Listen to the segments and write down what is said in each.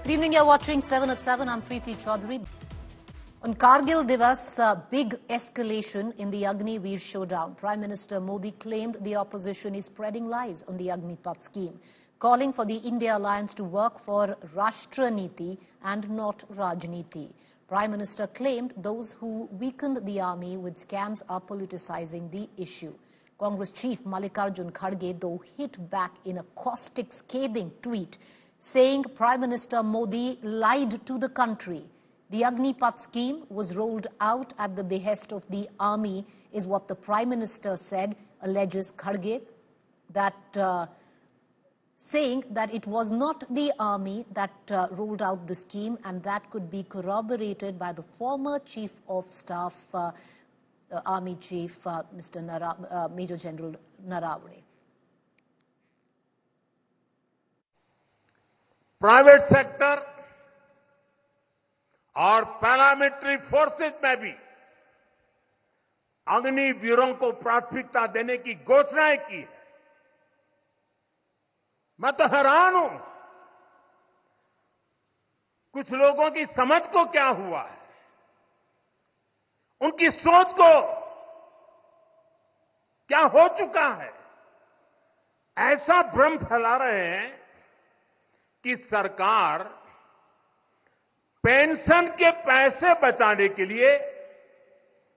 Good evening, you're watching 7 at 7. I'm Preeti Chaudhary. On Kargil Divas, big escalation in the Agniveer showdown. Prime Minister Modi claimed the opposition is spreading lies on the Agnipath scheme, calling for the India alliance to work for Rashtra Niti and not Rajniti. Prime Minister claimed those who weakened the army with scams are politicizing the issue. Congress chief Mallikarjun Kharge, though, hit back in a caustic, scathing tweet, saying Prime Minister Modi lied to the country. The Agnipath scheme was rolled out at the behest of the army, is what the Prime Minister said, alleges Kharge, that saying that it was not the army that rolled out the scheme, and that could be corroborated by the former Chief of Staff, Army Chief, Mr. Major General Naravane. Private sector और paramilitary forces में भी अग्निवीरों को प्राथमिकता देने की घोषणाएं की है। मैं तो हैरान हूं, कुछ लोगों की समझ को क्या हुआ है, उनकी सोच को क्या हो चुका है। ऐसा भ्रम फैला रहे हैं कि सरकार पेंशन के पैसे बचाने के लिए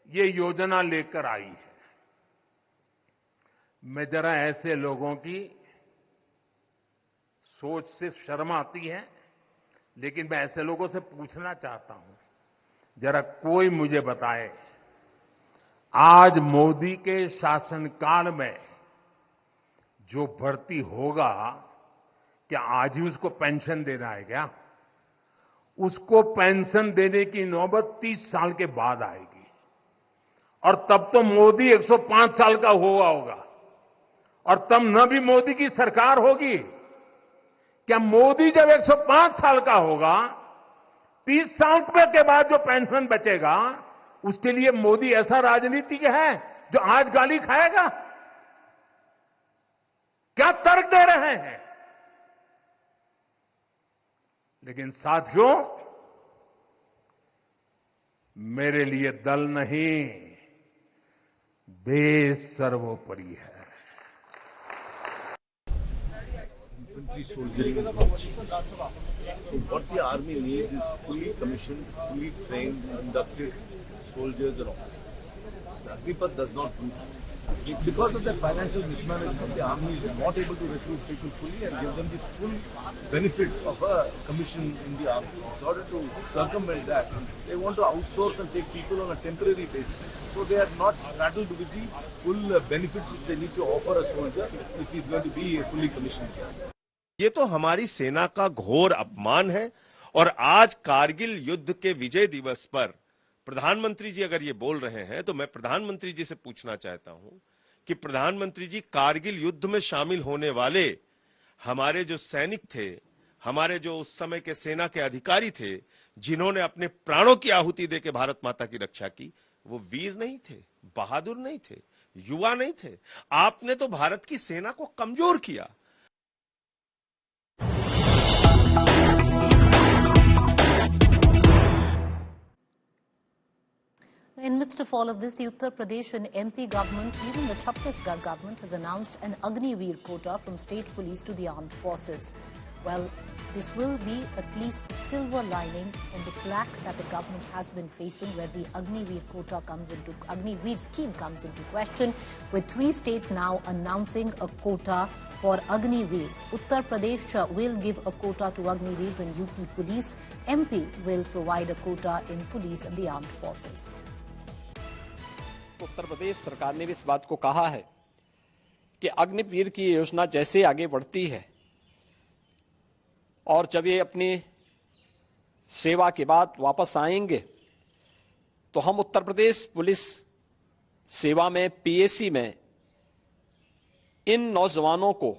ये योजना लेकर आई है। मैं जरा ऐसे लोगों की सोच से शर्म आती है, लेकिन मैं ऐसे लोगों से पूछना चाहता हूं, जरा कोई मुझे बताए, आज मोदी के शासनकाल में जो भर्ती होगा, क्या आज ही उसको पेंशन देना है क्या? उसको पेंशन देने की नौबत 30 साल के बाद आएगी, और तब तो मोदी 105 साल का हुआ होगा, और तब न भी मोदी की सरकार होगी। क्या मोदी जब 105 साल का होगा, 30 साल के बाद जो पेंशन बचेगा, उसके लिए मोदी ऐसा राजनीतिक है जो आज गाली खाएगा? क्या तर्क दे रहे हैं? लेकिन साथियों, मेरे लिए दल नहीं, देश सर्वोपरि है। Infantry soldiering is not cheap. So what the army needs is fully commissioned, fully trained, inducted soldiers and officers. The Agnipath does not do that. Because of their financial mismanagement, the army is not able to recruit people fully and give them the full benefits of a commission in the army. In order to circumvent that, they want to outsource and take people on a temporary basis. So they are not straddled with the full benefits which they need to offer a soldier if he is going to be fully commissioned. ये तो हमारी सेना का घोर अपमान है। और आज कारगिल युद्ध के विजय दिवस पर प्रधानमंत्री जी अगर ये बोल रहे हैं, तो मैं प्रधानमंत्री जी से पूछना चाहता हूं कि प्रधानमंत्री जी, कारगिल युद्ध में शामिल होने वाले हमारे जो सैनिक थे, हमारे जो उस समय के सेना के अधिकारी थे, जिन्होंने अपने प्राणों की आहुति देकर भारत माता की रक्षा की, वो वीर नहीं थे, बहादुर नहीं थे, युवा नहीं थे। आपने तो भारत की सेना को कमजोर किया। In midst of all of this, the Uttar Pradesh and MP government, even the Chhattisgarh government, has announced an Agniveer quota from state police to the armed forces. Well, this will be at least the silver lining on the flack that the government has been facing, where the Agniveer scheme comes into question, with 3 states now announcing a quota for Agniveers. Uttar Pradesh will give a quota to Agniveers and UP police. MP will provide a quota in police and the armed forces. Uttar Pradesh सरकार ने भी इस बात को कहा है कि अग्निवीर की योजना जैसे आगे बढ़ती है और जब ये अपनी सेवा के बाद वापस आएंगे, तो हम उत्तर प्रदेश पुलिस सेवा में, पीएसी में इन नौजवानों को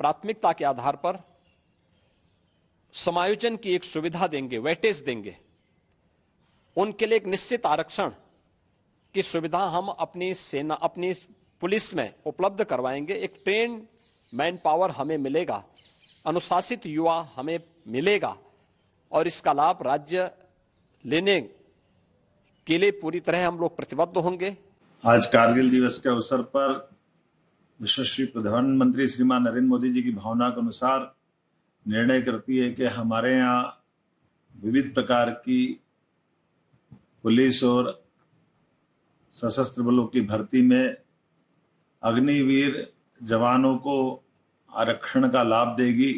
प्राथमिकता के आधार पर समायोजन की एक सुविधा देंगे, वेटेज देंगे। उनके लिए एक निश्चित आरक्षण की सुविधा हम अपनी सेना, अपनी पुलिस में उपलब्ध करवाएंगे। एक ट्रेन मैन पावर हमें मिलेगा, अनुशासित युवा हमें मिलेगा और इसका लाभ राज्य लेने के लिए पूरी तरह हम लोग प्रतिबद्ध होंगे। आज कारगिल दिवस के अवसर पर यशस्वी प्रधानमंत्री श्रीमान नरेंद्र मोदी जी की भावना के अनुसार निर्णय करती है कि हमारे यहाँ विविध प्रकार की पुलिस और सशस्त्र बलों की भर्ती में अग्निवीर जवानों को आरक्षण का लाभ देगी।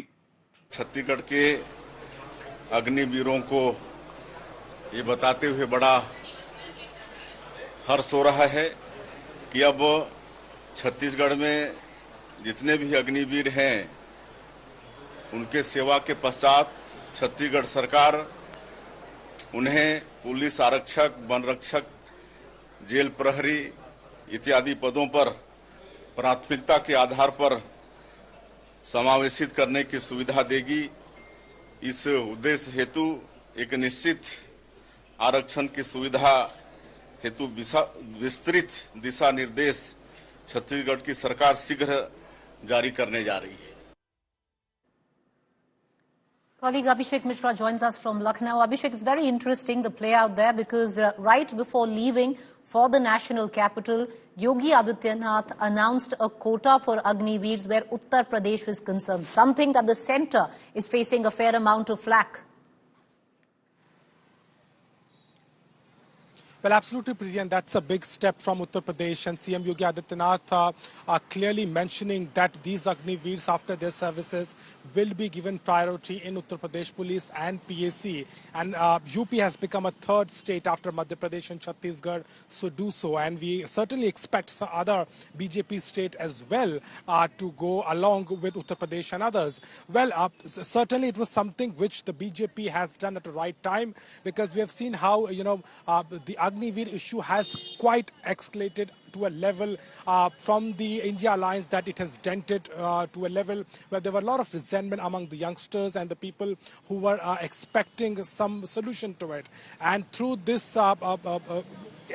छत्तीसगढ़ के अग्निवीरों को ये बताते हुए बड़ा हर्ष हो रहा है कि अब छत्तीसगढ़ में जितने भी अग्निवीर हैं उनके सेवा के पश्चात छत्तीसगढ़ सरकार उन्हें पुलिस आरक्षक, वन रक्षक, जेल प्रहरी इत्यादि पदों पर प्राथमिकता के आधार पर समावेशित करने की सुविधा देगी। इस उद्देश्य हेतु एक निश्चित आरक्षण की सुविधा हेतु विस्तृत दिशा निर्देश छत्तीसगढ़ की सरकार शीघ्र जारी करने जा रही है। Colleague Abhishek Mishra joins us from Lucknow. Abhishek, it's very interesting, the play out there, because right before leaving for the national capital, Yogi Adityanath announced a quota for Agniveers where Uttar Pradesh is concerned, something that the centre is facing a fair amount of flack. Well, absolutely, Preeti, and that's a big step from Uttar Pradesh, and CM Yogi Adityanath are clearly mentioning that these Agniveers, after their services, will be given priority in Uttar Pradesh Police and PAC. And UP has become a third state after Madhya Pradesh and Chhattisgarh, so do so. And we certainly expect some other BJP state as well to go along with Uttar Pradesh and others. Well, certainly it was something which the BJP has done at the right time, because we have seen how, the Agniveer issue has quite escalated to a level from the India Alliance that it has dented to a level where there were a lot of resentment among the youngsters and the people who were expecting some solution to it. And through this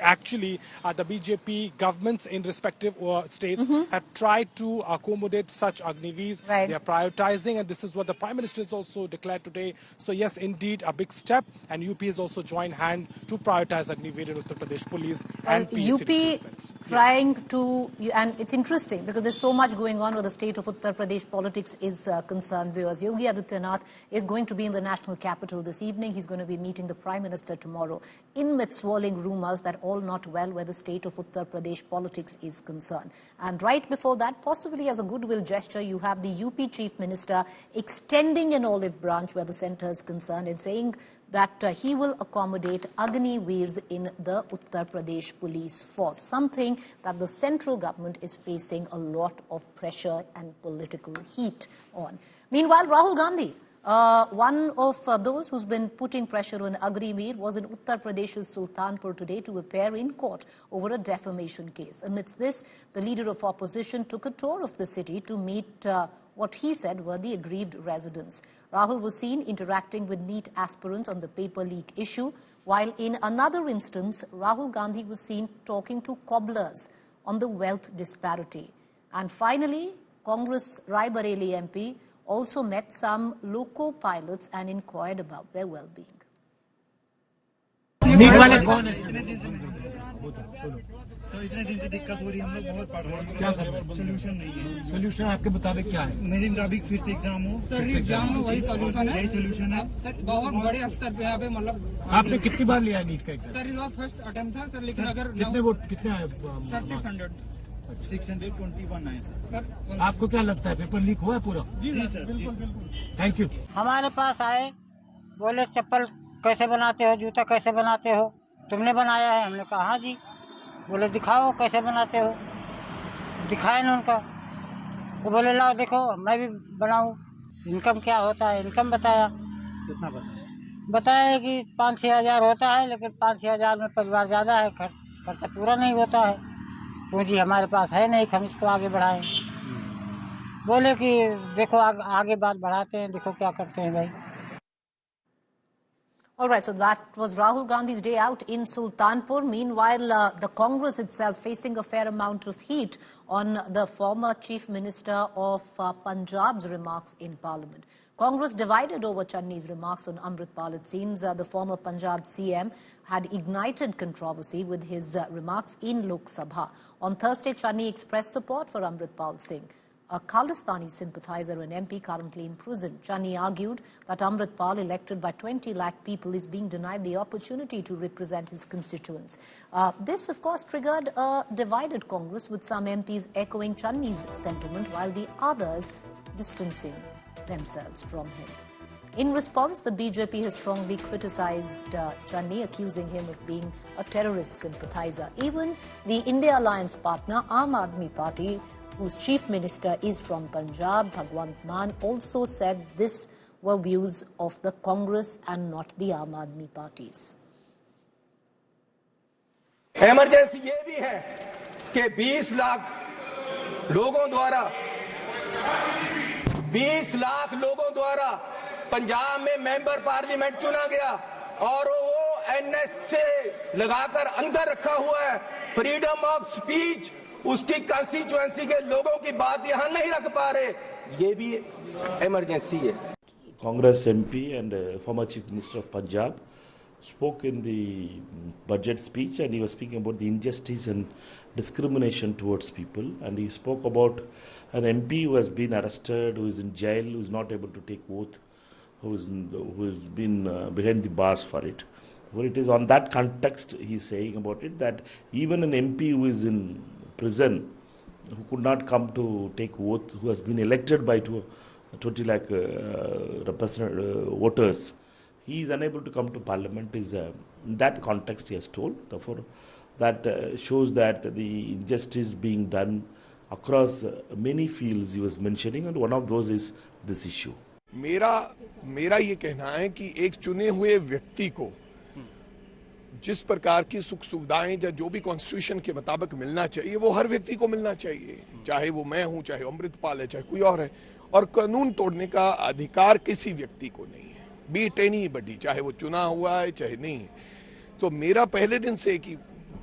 actually the BJP governments in respective states have tried to accommodate such Agniveers. Right. They are prioritizing, and this is what the Prime Minister has also declared today. So yes, indeed, a big step, and UP has also joined hand to prioritize Agniveer in Uttar Pradesh Police and PAC UP recruitments. trying to, and it's interesting because there's so much going on where the state of Uttar Pradesh politics is concerned. Viewers, Yogi Adityanath is going to be in the national capital this evening. He's going to be meeting the Prime Minister tomorrow, amid swirling rumours that all not well where the state of Uttar Pradesh politics is concerned. And right before that, possibly as a goodwill gesture, you have the UP Chief Minister extending an olive branch where the centre is concerned and saying that he will accommodate Agniveers in the Uttar Pradesh police force, something that the central government is facing a lot of pressure and political heat on. Meanwhile, Rahul Gandhi, one of those who's been putting pressure on Agniveer, was in Uttar Pradesh's Sultanpur today to appear in court over a defamation case. Amidst this, the leader of opposition took a tour of the city to meet what he said were the aggrieved residents. Rahul was seen interacting with NEET aspirants on the paper leak issue, while in another instance, Rahul Gandhi was seen talking to cobblers on the wealth disparity. And finally, Congress Rai Bareli MP also met some loco pilots and inquired about their well-being. Sir इतने दिन से दिक्कत हो रही है, हम लोग बहुत पढ़ रहे हैं, क्या कर रहे हैं, सोल्यूशन नहीं है। सोल्यूशन आपके मुताबिक क्या है? मेरे मुताबिक फिर से एग्जाम हो। सर एग्जाम हो, वही सोल्यूशन है, यही सोल्यूशन है। सर बहुत बड़े स्तर पे यहाँ पे मतलब आपने कितनी बार लिया नीट का एग्जाम? सर इस बार फर्स्ट अटेम्प्ट था सर, लेकिन अगर कितने वोट कितने आए? सर 621 आए सर। आपको क्या लगता है पेपर लीक हुआ है पूरा? जी सर, बिल्कुल बिल्कुल। Thank you. हमारे पास आए, बोले चप्पल कैसे बनाते हो, जूता कैसे बनाते हो, तुमने बनाया है? हमने कहा हाँ जी। बोले दिखाओ कैसे बनाते हो, दिखाए ना उनका, तो बोले लाओ देखो मैं भी बनाऊं, इनकम क्या होता है, इनकम बताया। कितना बताया कि 5-6 हज़ार होता है, लेकिन 5-6 हज़ार में परिवार ज़्यादा है, खर्चा पूरा नहीं होता है, पूंजी हमारे पास है नहीं, हम इसको आगे बढ़ाएं। बोले कि देखो आगे बात बढ़ाते हैं, देखो क्या करते हैं भाई। All right, so that was Rahul Gandhi's day out in Sultanpur. Meanwhile, the Congress itself facing a fair amount of heat on the former Chief Minister of Punjab's remarks in Parliament. Congress divided over Channi's remarks on Amritpal. It seems the former Punjab CM had ignited controversy with his remarks in Lok Sabha. On Thursday, Channi expressed support for Amritpal Singh, a Khalistani sympathizer and MP currently in prison. Channi argued that Amritpal, elected by 20 lakh people, is being denied the opportunity to represent his constituents. This, of course, triggered a divided Congress, with some MPs echoing Channi's sentiment while the others distancing themselves from him. In response, the BJP has strongly criticized Channi, accusing him of being a terrorist sympathizer. Even the India Alliance partner, Aam Aadmi Party, whose chief minister is from Punjab, Bhagwant Mann, also said this were views of the Congress and not the Aam Aadmi parties. Emergency ये भी है कि 20 लाख लोगों द्वारा पंजाब में member parliament चुना गया और वो एनएस से लगाकर अंदर रखा हुआ है। फ्रीडम ऑफ स्पीच, उसकी कंस्टिट्यूएंसी के लोगों की बात यहां नहीं रख पा रहे, ये भी इमरजेंसी है। Congress MP and former Chief Minister of Punjab spoke in the budget speech, and he was speaking about the injustice and discrimination towards people, and he spoke about an MP who has been arrested, who is in jail, who is not able to take oath, who has been behind the bars for it. Well, it is on that context he is saying about it that even an MP who is in prison, who could not come to take oath, who has been elected by 20 lakh voters, he is unable to come to parliament. Is in that context he has told. Therefore, that shows that the injustice being done across many fields he was mentioning, and one of those is this issue. मेरा ये कहना है कि एक चुने हुए व्यक्ति को जिस प्रकार की सुख सुविधाएं या जो भी कॉन्स्टिट्यूशन के मुताबिक मिलना चाहिए वो हर व्यक्ति को मिलना चाहिए, चाहे वो मैं हूं, चाहे अमृतपाल है, चाहे कोई और है, और कानून तोड़ने का अधिकार किसी व्यक्ति को नहीं है, बीट एनी बडी, चाहे वो चुना हुआ है चाहे नहीं है। तो मेरा पहले दिन से एक ही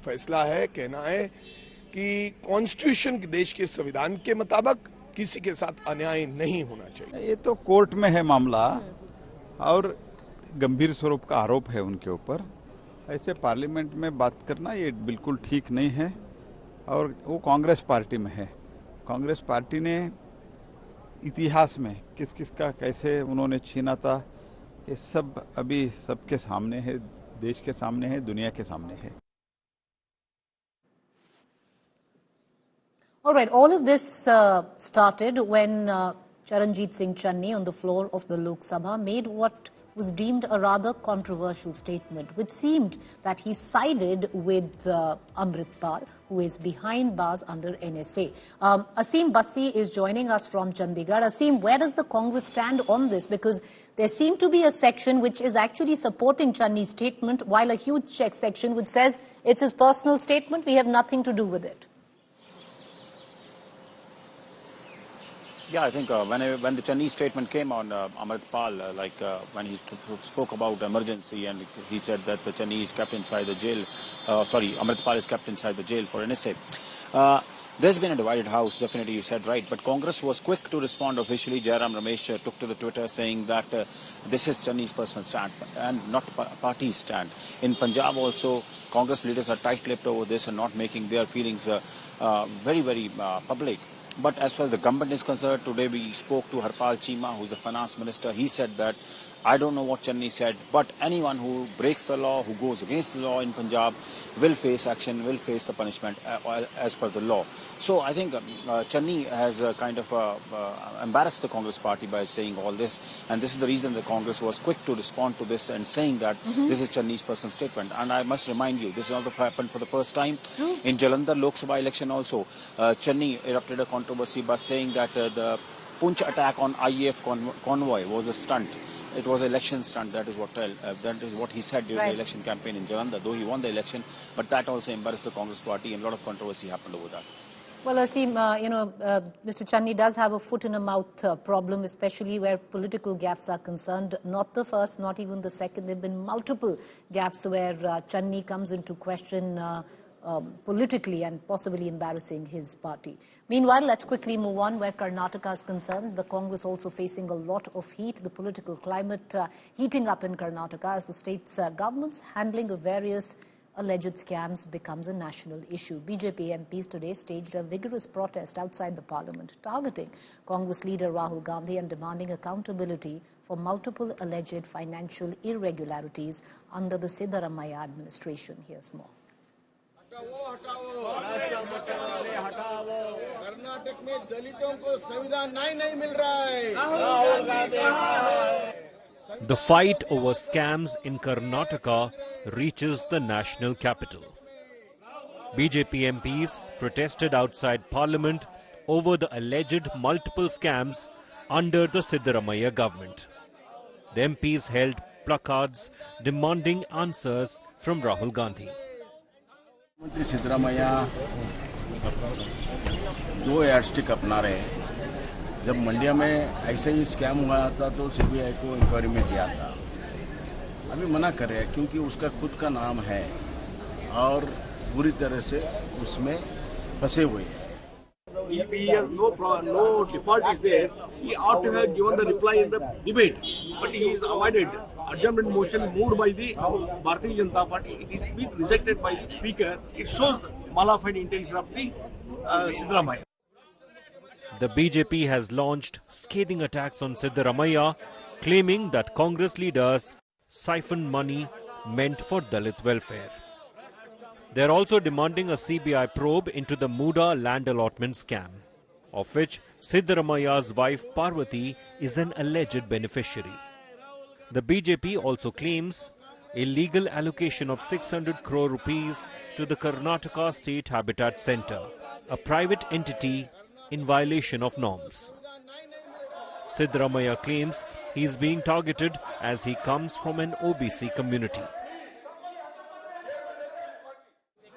फैसला है, कहना है कि कॉन्स्टिट्यूशन देश के संविधान के मुताबिक किसी के साथ अन्याय नहीं होना चाहिए। ये तो कोर्ट में है मामला और गंभीर स्वरूप का आरोप है उनके ऊपर। ऐसे पार्लियामेंट में बात करना ये बिल्कुल ठीक नहीं है, और वो कांग्रेस पार्टी में है। कांग्रेस पार्टी ने इतिहास में किस किस का कैसे उन्होंने छीना था, ये सब अभी सबके सामने है, देश के सामने है, दुनिया के सामने है। All right, all of this started when Charanjit Singh Channi on the floor of the Lok Sabha made what was deemed a rather controversial statement, which seemed that he sided with Amritpal, who is behind bars under NSA. Aseem Bassi is joining us from Chandigarh. Aseem, where does the Congress stand on this? Because there seemed to be a section which is actually supporting Channi's statement, while a huge section which says it's his personal statement, we have nothing to do with it. Yeah, I think when the Channi statement came on Amritpal, when he spoke about emergency, and he said that the Channi is kept inside the jail, Amritpal is kept inside the jail for NSA. There's been a divided house, definitely you said right, but Congress was quick to respond officially. Jairam Ramesh took to the Twitter saying that this is Channi's personal stand and not party's stand. In Punjab also, Congress leaders are tight-lipped over this and not making their feelings very, very public. But as far as the government is concerned, today we spoke to Harpal Chima, who's the finance minister. He said that, I don't know what Channi said, but anyone who breaks the law, who goes against the law in Punjab, will face action, will face the punishment as per the law. So I think Channi has kind of embarrassed the Congress party by saying all this. And this is the reason the Congress was quick to respond to this and saying that this is Channi's personal statement. And I must remind you, this has also happened for the first time. In Jalandhar Lok Sabha election also, Channi erupted a controversy by saying that the Poonch attack on IAF convoy was a stunt. It was an election stunt, that is what he said during the election campaign in Jalandhar, though he won the election, but that also embarrassed the Congress party and a lot of controversy happened over that. Well, Aseem, Mr. Channi does have a foot-in-the-mouth problem, especially where political gaps are concerned. Not the first, not even the second. There have been multiple gaps where Channi comes into question politically and possibly embarrassing his party. Meanwhile, let's quickly move on where Karnataka is concerned. The Congress also facing a lot of heat. The political climate heating up in Karnataka as the state's government's handling of various alleged scams becomes a national issue. BJP MPs today staged a vigorous protest outside the parliament, targeting Congress leader Rahul Gandhi and demanding accountability for multiple alleged financial irregularities under the Siddaramaiah administration. Here's more. Karnataka में दलितों को संविधान नहीं मिल रहा है. The fight over scams in Karnataka reaches the national capital. BJP MPs protested outside Parliament over the alleged multiple scams under the Siddaramaiah government. The MPs held placards demanding answers from Rahul Gandhi. मुख्यमंत्री सिद्धरामैया दो yardstick अपना रहे हैं. जब मंडिया में ऐसे ही scam हुआ था तो सीबीआई को इंक्वायरी में दिया था. अभी मना कर रहे हैं क्योंकि उसका खुद का नाम है और पूरी तरह से उसमें फंसे हुए हैं. If he has no default is there, he ought to have given the reply in the debate, but he is avoided. Adjournment motion moved by the Bharatiya Janata Party. It is been rejected by the Speaker. It shows the malafide intention of the Siddaramaiah. The BJP has launched scathing attacks on Siddaramaiah, claiming that Congress leaders siphoned money meant for Dalit welfare. They are also demanding a CBI probe into the Muda land allotment scam, of which Siddaramaiah's wife Parvati is an alleged beneficiary. The BJP also claims illegal allocation of 600 crore rupees to the Karnataka State Habitat Centre, a private entity in violation of norms. Siddaramaiah claims he is being targeted as he comes from an OBC community.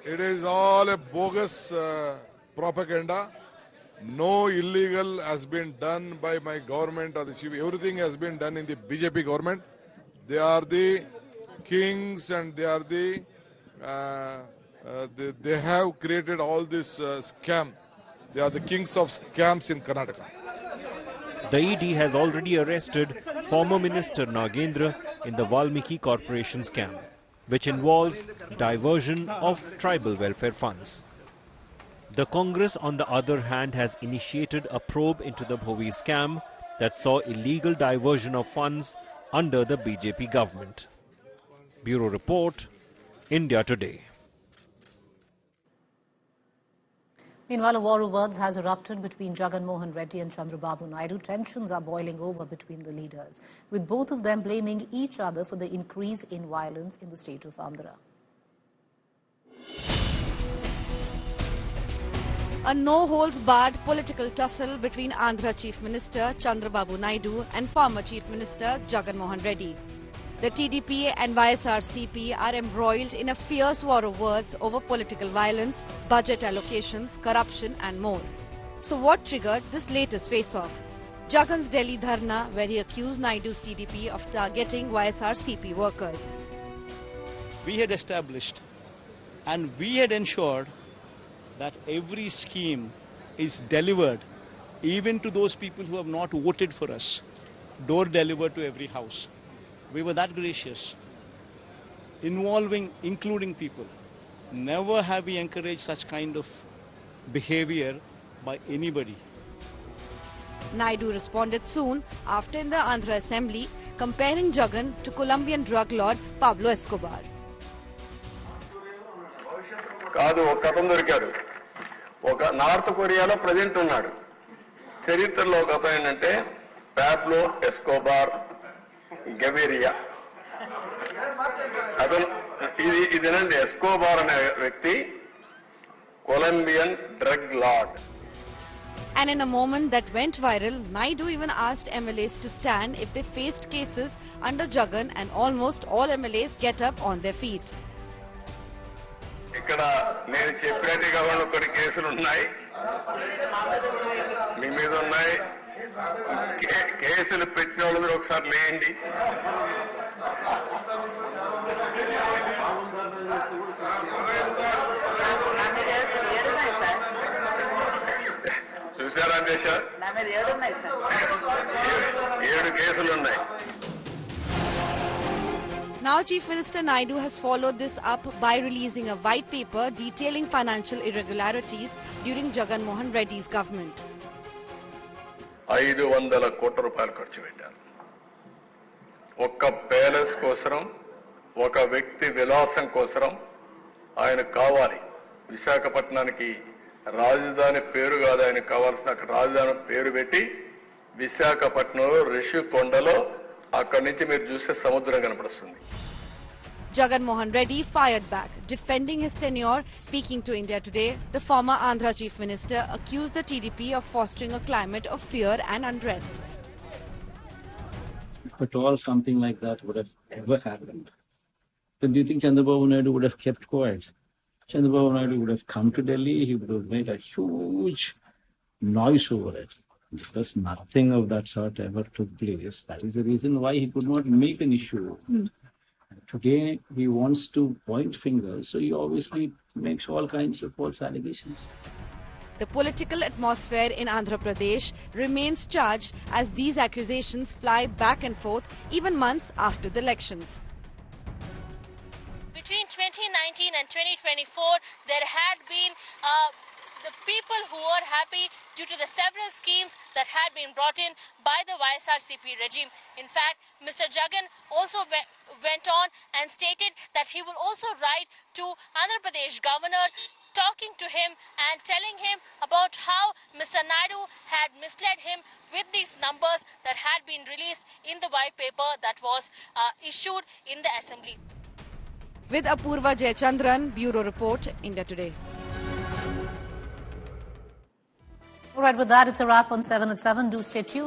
It is all a bogus propaganda. No illegal has been done by my government or the chief. Everything has been done in the BJP government. They are the kings and they are they have created all this scam. They are the kings of scams in Karnataka. The ED has already arrested former Minister Nagendra in the Valmiki Corporation scam, which involves diversion of tribal welfare funds. The Congress, on the other hand, has initiated a probe into the Bhovi scam that saw illegal diversion of funds under the BJP government. Bureau Report, India Today. Meanwhile, a war of words has erupted between Jagan Mohan Reddy and Chandrababu Naidu. Tensions are boiling over between the leaders, with both of them blaming each other for the increase in violence in the state of Andhra. A no-holds-barred political tussle between Andhra Chief Minister Chandrababu Naidu and former Chief Minister Jagan Mohan Reddy. The TDP and YSRCP are embroiled in a fierce war of words over political violence, budget allocations, corruption and more. So what triggered this latest face-off? Jagan's Delhi Dharna, where he accused Naidu's TDP of targeting YSRCP workers. We had established and we had ensured that every scheme is delivered even to those people who have not voted for us, door delivered to every house. We were that gracious, including people. Never have we encouraged such kind of behavior by anybody. Naidu responded soon after in the Andhra Assembly comparing Jagan to Colombian drug lord Pablo Escobar. కాదు ఒక అతను దొరికాడు ఒక north కొరియాలో president ఉన్నాడు చరిత్రలో ఒక అతను ఏంటంటే పాబ్లో ఎస్కోబార్ గెవిరియా అతను ఇదేనండి ఎస్కోబార్ అనే వ్యక్తి Colombian drug lord. And in a moment that went viral, Naidu even asked MLAs to stand if they faced cases under Jagan, and almost all MLAs get up on their feet. ఇక్కడ నేను చెప్పినట్టుగా కొన్ని కేసులు ఉన్నాయి మీ మీద ఉన్నాయి కేసులు పెట్టిన వాళ్ళ మీద ఒకసారి లేయండి. చూసారా దేశ 7 కేసులు ఉన్నాయి. Now Chief Minister Naidu has followed this up by releasing a white paper detailing financial irregularities during Jagan Mohan Reddy's government. 500 కోట్ల రూపాయలు ఖర్చు పెట్టారు. ఒక్క ప్యాలెస్ కోసం, ఒక వ్యక్తి విలాసం కోసం ఆయన కావాలి. విశాఖపట్నానికి రాజధాని పేరు కాదు, ఆయన కావాల్సిన రాజధాని పేరు పెట్టి విశాఖపట్నంలో రిషికొండలో అక్కడి నుంచి మీరు చూసే సముద్రం కనపడుతుంది. Jagan Mohan Reddy fired back, defending his tenure. Speaking to India Today, the former Andhra Chief Minister accused the TDP of fostering a climate of fear and unrest. If at all something like that would have ever happened, then do you think Chandrababu Naidu would have kept quiet? Chandrababu Naidu would have come to Delhi, he would have made a huge noise over it. Because nothing of that sort ever took place. That is the reason why he could not make an issue. Today, he wants to point fingers, so he obviously makes all kinds of false allegations. The political atmosphere in Andhra Pradesh remains charged as these accusations fly back and forth even months after the elections. Between 2019 and 2024, there had been the people who were happy due to the several schemes that had been brought in by the YSRCP regime. In fact, Mr. Jagan also went on and stated that he will also write to Andhra Pradesh governor, talking to him and telling him about how Mr. Naidu had misled him with these numbers that had been released in the white paper that was issued in the assembly. With Apurva Jayachandran, Bureau Report, India Today. All right, with that, it's a wrap on 7 at 7. Do stay tuned.